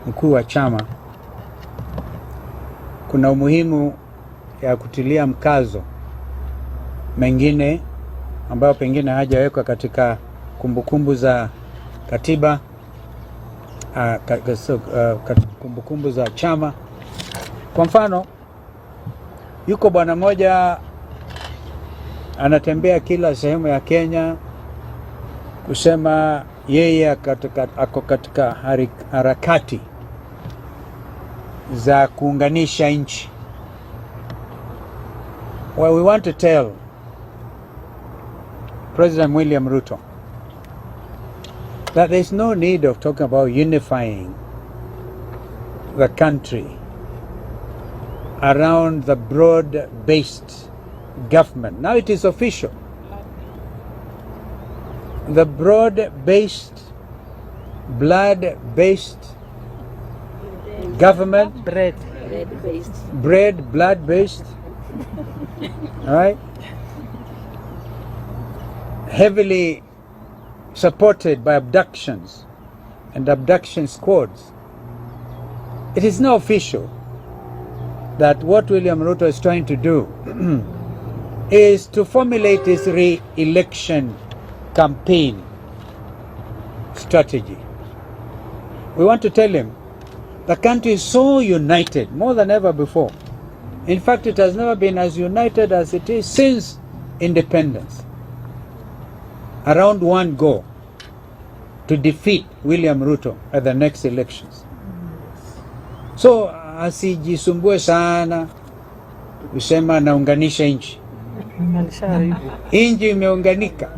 mkuu wa chama, kuna umuhimu ya kutilia mkazo mengine ambayo pengine hajawekwa katika kumbukumbu za katiba, kumbukumbu za chama. Kwa mfano, yuko bwana moja anatembea kila sehemu ya Kenya kusema yeye ako katika harakati za kuunganisha nchi. Well, we want to tell President William Ruto that there's no need of talking about unifying the country around the broad-based government. Now it is official. The broad-based, blood-based government, blood-based, all right, heavily supported by abductions and abduction squads. It is now official that what William Ruto is trying to do is to formulate his re-election campaign strategy. We want to tell him the country is so united, more than ever before. In fact, it has never been as united as it is since independence, around one goal: to defeat William Ruto at the next elections. So asijisumbue sana kusema naunganisha nchi. Nchi imeunganika.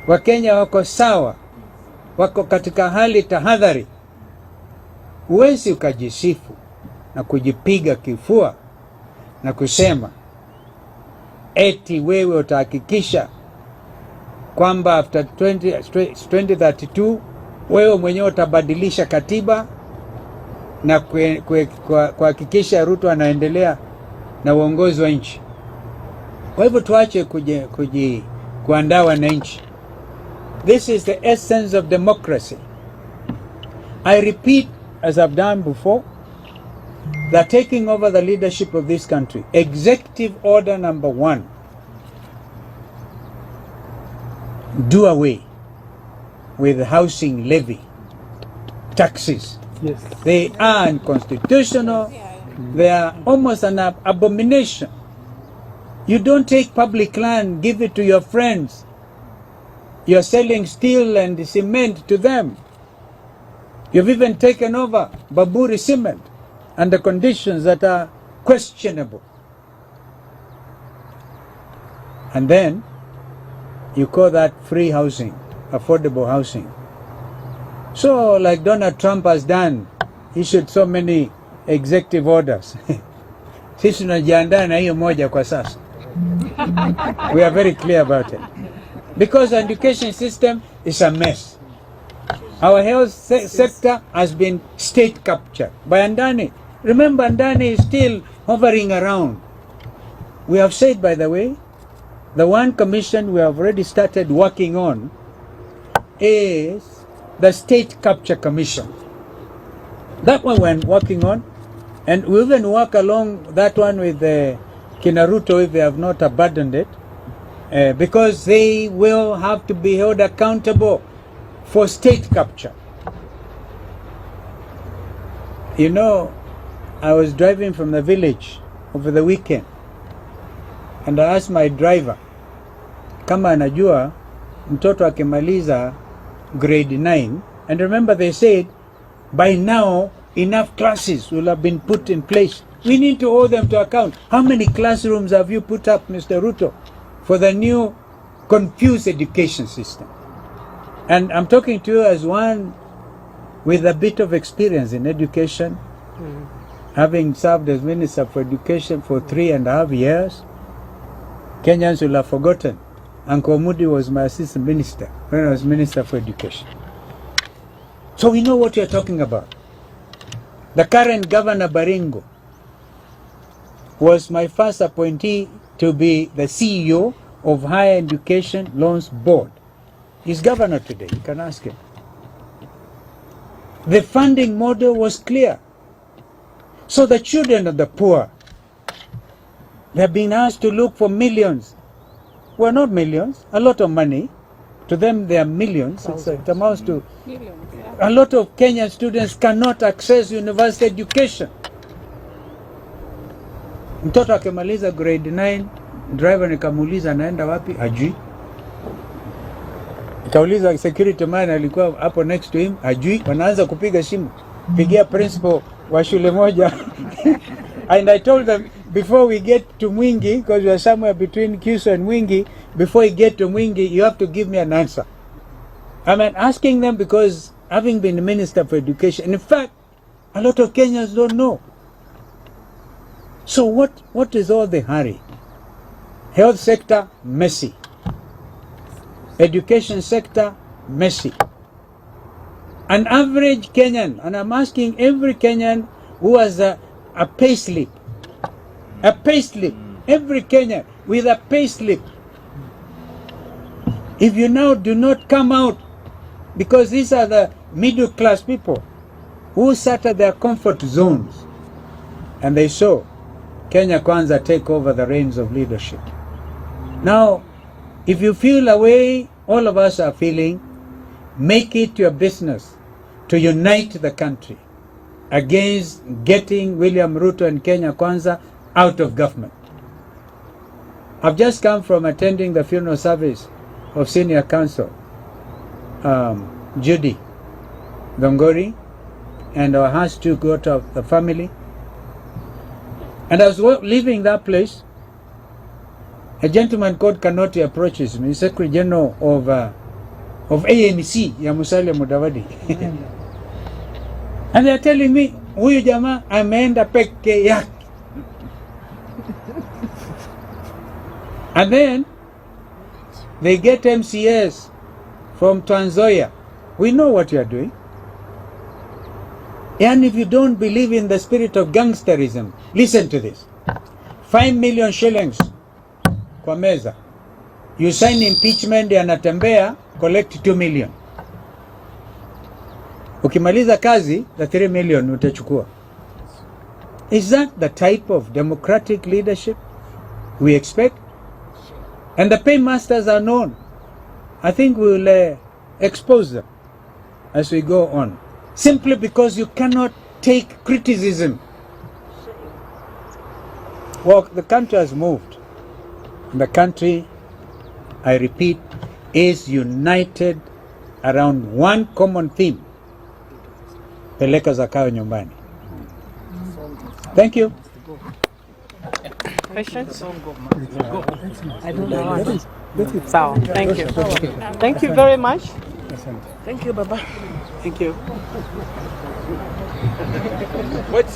Wakenya wako sawa, wako katika hali tahadhari. Huwezi ukajisifu na kujipiga kifua na kusema eti wewe utahakikisha kwamba after 2032 wewe mwenyewe utabadilisha katiba na kuhakikisha Ruto anaendelea na uongozi wa nchi. Kwa hivyo tuache kuandaa wananchi. This is the essence of democracy. I repeat, as I've done before, that taking over the leadership of this country, Executive Order number 1, do away with housing levy taxes. Yes. They are unconstitutional. They are almost an abomination. You don't take public land, give it to your friends. You're selling steel and cement to them. You've even taken over Baburi cement under conditions that are questionable. And then you call that free housing, affordable housing. So like Donald Trump has done, issued so many executive orders. Sisi tunajiandaa na hiyo moja kwa sasa. We are very clear about it. Because the education system is a mess. Our health sector has been state captured by Andani. Remember, Andani is still hovering around. We have said, by the way, the one commission we have already started working on is the State Capture Commission. That one we're working on, and we even work along that one with Ruto if they have not abandoned it, because they will have to be held accountable for state capture. You know, I was driving from the village over the weekend, and I asked my driver kama anajua mtoto akimaliza grade 9, and remember they said by now enough classes will have been put in place. We need to hold them to account. How many classrooms have you put up, Mr. Ruto, for the new confused education system? And I'm talking to you as one with a bit of experience in education, having served as Minister for Education for 3.5 years. Kenyans will have forgotten. Uncle Mudi was my assistant minister when I was Minister for Education. So we know what you're talking about. The current Governor Baringo was my first appointee to be the CEO of Higher Education Loans Board. He's governor today, you can ask him. The funding model was clear. So the children of the poor, they're being asked to look for millions. Well, not millions, a lot of money. To them, they are millions. It amounts to millions, yeah. A lot of Kenyan students cannot access university education. Mtoto akimaliza grade 9, driver nikamuuliza anaenda wapi? Ajui. Nikauliza security man alikuwa hapo next to him, ajui. Wanaanza kupiga simu, pigia principal wa shule moja. And I told them, before we get to Mwingi, because we are somewhere between Kisii and Mwingi, before we get to Mwingi, you have to give me an answer. I'm asking them because having been the Minister for Education, in fact, a lot of Kenyans don't know. So what is all the hurry? Health sector, messy. Education sector, messy. An average Kenyan, and I'm asking every Kenyan who has a payslip, every Kenyan with a payslip. If you now do not come out, because these are the middle class people who sat at their comfort zones and they saw Kenya Kwanza take over the reins of leadership. Now, if you feel the way all of us are feeling, make it your business to unite the country against getting William Ruto and Kenya Kwanza out of government. I've just come from attending the funeral service of Senior Counsel Judy Dongori, and our hearts to go to the family. And I was leaving that place. A gentleman called Kanoti approaches me, Secretary General of ANC, ya Musalia Mudavadi. And they're telling me, huyu jamaa ameenda peke yake. And then they get MCS from Tanzania. We know what you are doing. And if you don't believe in the spirit of gangsterism, listen to this. 5 million shillings kwa meza. You sign impeachment, yanatembea, collect 2 million. Ukimaliza kazi, the 3 million utachukua. Is that the type of democratic leadership we expect? And the paymasters are known. I think we will expose them as we go on. Simply because you cannot take criticism. Well, the country has moved. The country, I repeat, is united around one common theme. Peleka zakayo nyumbani. Thank you. Questions? I don't know. So, thank you. Thank you very much. Thank you, Baba. Thank you. What?